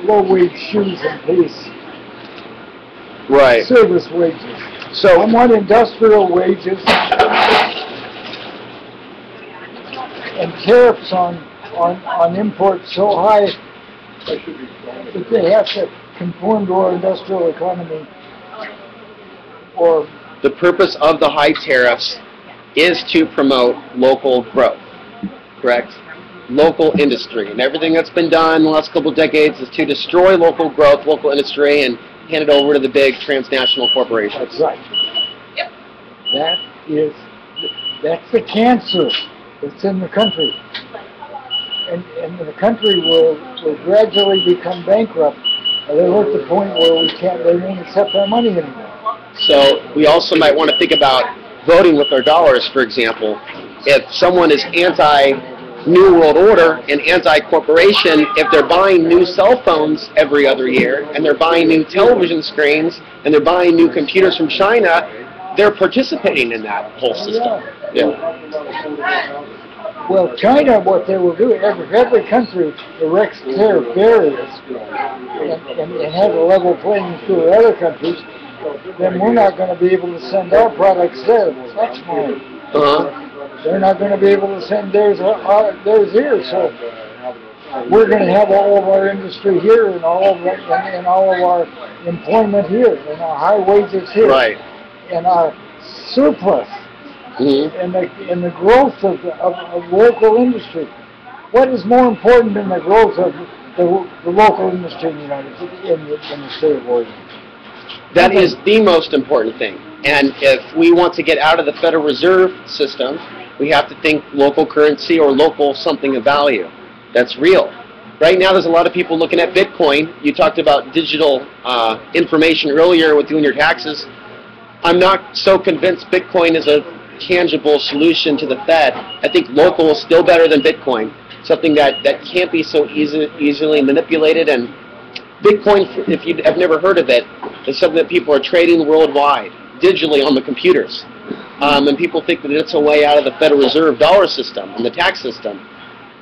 low-wage shoes and pays Right. service wages. So I want industrial wages and tariffs on imports so high that they have to conform to our industrial economy. Or the purpose of the high tariffs is to promote local growth, correct? Local industry. And everything that's been done in the last couple of decades is to destroy local growth, local industry, and hand it over to the big transnational corporations. that's right. That's the cancer that's in the country. And the country will gradually become bankrupt. They're at the point where they won't accept our money anymore. So we also might want to think about voting with our dollars, for example. If someone is anti-New World Order and anti-corporation, if they're buying new cell phones every other year, and they're buying new television screens, and they're buying new computers from China, they're participating in that whole system. Yeah. Well, China, what they will do, every country erects their barriers and has a level playing field with other countries, then we're not going to be able to send our products there. That's mine. They're not going to be able to send theirs here, so we're going to have all of our industry here and all of our employment here and our high wages here. Right. And our surplus. And the growth of local industry. What is more important than the growth of the local industry in the state of Oregon? That is the most important thing. And if we want to get out of the Federal Reserve system, we have to think local currency or local something of value that's real. Right now there's a lot of people looking at Bitcoin. You talked about digital information earlier with doing your taxes. I'm not so convinced Bitcoin is a tangible solution to the Fed. I think local is still better than Bitcoin, something that can't be so easily manipulated. And Bitcoin, if you have never heard of it, is something that people are trading worldwide, digitally on the computers. And people think that it's a way out of the Federal Reserve dollar system and the tax system.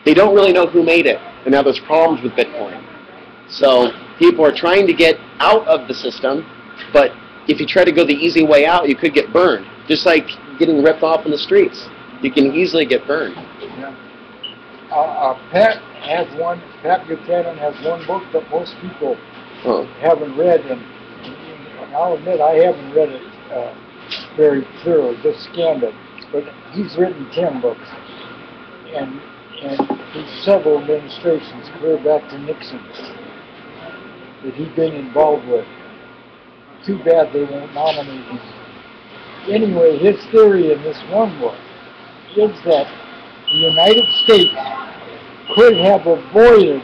They don't really know who made it, and now there's problems with Bitcoin. So people are trying to get out of the system, but if you try to go the easy way out, you could get burned. Just like getting ripped off in the streets. You can easily get burned. Yeah. Pat Buchanan has one book that most people haven't read, and I'll admit I haven't read it very thoroughly, just scanned it. But he's written 10 books, and through several administrations, clear back to Nixon, that he'd been involved with. Too bad they won't nominate him. Anyway, his theory in this one book is that the United States could have avoided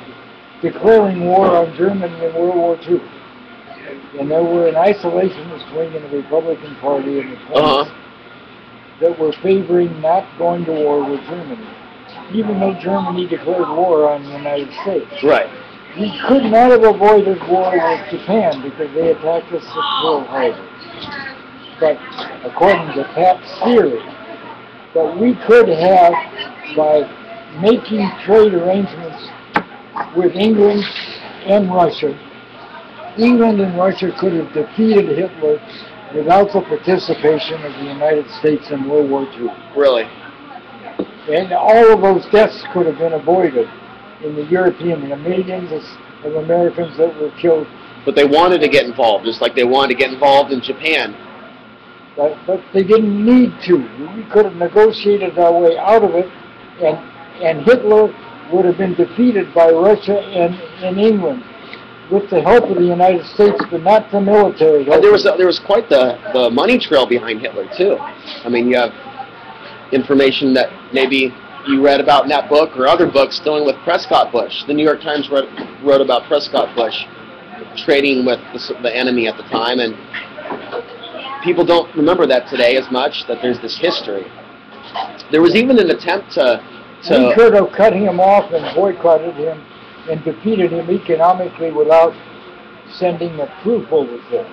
declaring war on Germany in World War II. And there were an isolationist wing in the Republican Party in the 20s that were favoring not going to war with Germany, even though Germany declared war on the United States. Right. We could not have avoided war with Japan because they attacked us at Pearl Harbor. But according to Pat's theory, that we could have, by making trade arrangements with England and Russia, England and Russia could have defeated Hitler without the participation of the United States in World War II. Really? And all of those deaths could have been avoided in the European, the millions of Americans that were killed. But they wanted to get involved, just like they wanted to get involved in Japan. But they didn't need to. We could have negotiated our way out of it, and Hitler would have been defeated by Russia and England with the help of the United States, but not the military help. There was quite the money trail behind Hitler, too. I mean, you have information that maybe you read about in that book or other books dealing with Prescott Bush. The New York Times wrote about Prescott Bush trading with the enemy at the time, and people don't remember that today as much, that there's this history. There was even an attempt to... We could have cut him off and boycotted him and defeated him economically without sending a troop over there.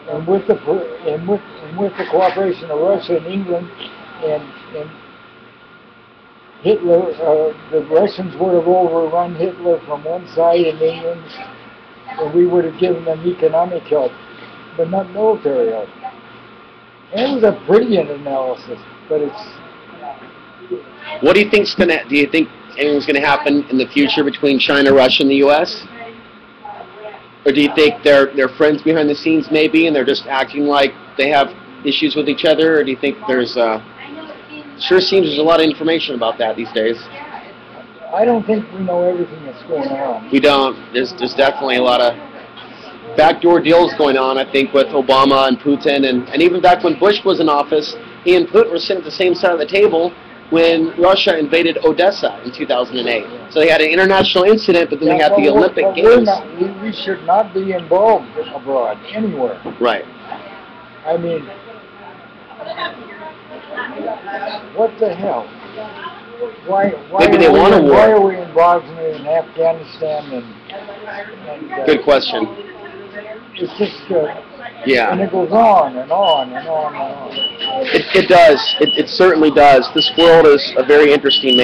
And with the cooperation of Russia and England and Hitler, the Russians would have overrun Hitler from one side in England, and we would have given them economic help, but not military help. And it was a brilliant analysis, but it's... What do you think's gonna? Do you think anything's gonna happen in the future between China, Russia, and the U.S.? Or do you think they're friends behind the scenes, maybe, and they're just acting like they have issues with each other? Or do you think there's sure seems there's a lot of information about that these days. I don't think we know everything that's going on. We don't. There's definitely a lot of backdoor deals going on, I think, with Obama and Putin. And even back when Bush was in office, he and Putin were sitting at the same side of the table when Russia invaded Odessa in 2008. So they had an international incident, but then they had the Olympic Games. We should not be involved abroad, anywhere. Right. I mean, what the hell? Maybe they want a war. Why are we involved in Afghanistan and good question. It's just yeah. And it goes on and on and on and on. It does. It certainly does. This world is a very interesting